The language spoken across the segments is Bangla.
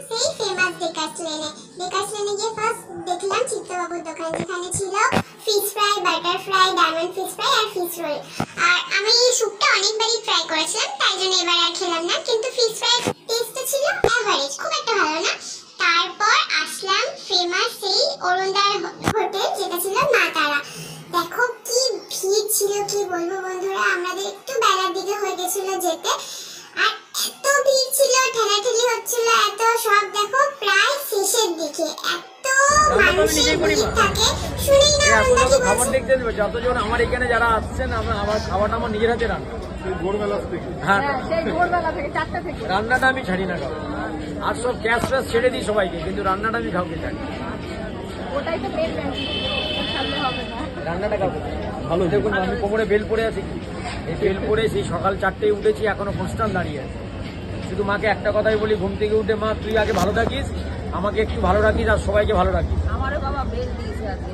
সেই ফেমাস বেকার্স লেনে। বেকার্স লেনে গিয়ে ফার্স্ট দেখলাম চিত্তবাবুর দোকান, যেখানে ছিল fish fry, butter fry, diamond fish fry আর ফিশ রোল। আর আমি এই স্যুপটা অনেকবারই ট্রাই করেছিলাম, তাই জন্য এবার আর খেলাম না, কিন্তু ফিশ ফ্রাই টেস্টটা ছিল অ্যাভারেজ, খুব একটা ভালো না। তারপর আসলাম ফেমাস সেই অরুণদার হোটেল, যেটা ছিল মা তারা। দেখো কি ভিড় ছিল, কি বলবো বন্ধুরা, আমাদের একটু বেলার দিকে হয়ে গেছিল যেতে, আর এত ভিড় ছিল, ঠেলাঠেলি হচ্ছিল এত, সব দেখো প্রায় শেষের দিকে এত মানুষের ভিড় থাকে। শুনেই না অরুণদা কি খাবার দেখতে দেবে যতজন আমার এখানে যারা আসছেন, আমার খাবারটা আমার নিজের হাতে রান্না, ভোরবেলা থেকে। হ্যাঁ, সেই ভোরবেলা থেকে 4টা থেকে রান্নাটা আমি ছাড়ি না কাউকে, আর সব ক্যাশ ফ্যাশ ছেড়ে দিই সবাইকে, কিন্তু রান্নাটা আমি কাউকে ছাড়ি। ওটাই তো মেন, রান্নাটা কাউকে ভালো। দেখুন আমি কোমরে বেল পরে আছি, এই বেল পরে সেই সকাল 4টেয় উঠেছি, এখনো কনস্ট্যান্ট দাঁড়িয়ে আছে। শুধু মাকে একটা কথাই বলি, ঘুম থেকে উঠে, মা তুই আগে ভালো থাকিস, আমাকে একটু ভালো রাখিস আর সবাইকে ভালো রাখিস। আমারও বাবা বেল দিয়েছে আজকে,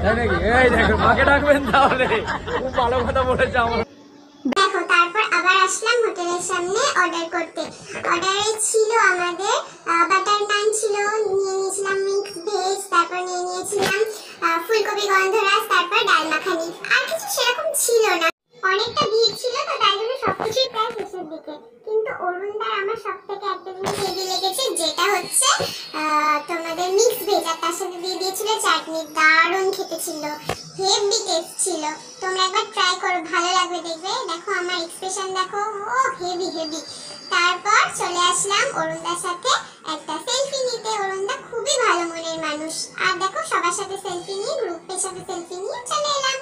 তাই নাকি? এই দেখো মাকে ডাকবেন তাহলে, খুব ভালো কথা বলেছে আমার। দেখো তারপর আবার আসলাম হোটেলের সামনে অর্ডার করতে। অর্ডারে ছিল আমাদের বাটার নান ছিল, নিয়ে নিয়েছিলাম মিক্স ভেজ, তারপর নিয়ে নিয়েছিলাম ফুলকপি গন্ধরাজ, তারপর ডাল মাখানি, আর কিছু সেরকম ছিল না। অনেকটা ভিড় ছিল, তো তাই জন্য সবকিছুই প্রায় শেষের দিকে। কিন্তু অরুণদার আমার সব থেকে একটা জিনিস হেভি লেগেছে, যেটা হচ্ছে তোমাদের মিক্স ভেজ, আর তার সাথে দিয়ে দিয়েছিল চাটনি, দারুণ খেতে ছিল, হেভি টেস্ট ছিল। তোমরা একবার ট্রাই করো, ভালো লাগবে দেখবে। দেখো আমার এক্সপ্রেশন দেখো, ও হেভি হেভি। তারপর চলে আসলাম অরুণদার সাথে একটা সেলফি নিতে। অরুণদা খুবই ভালো মনের মানুষ, আর দেখো সবার সাথে সেলফি নিয়ে, গ্রুপের সাথে সেলফি নিয়ে চলে এলাম।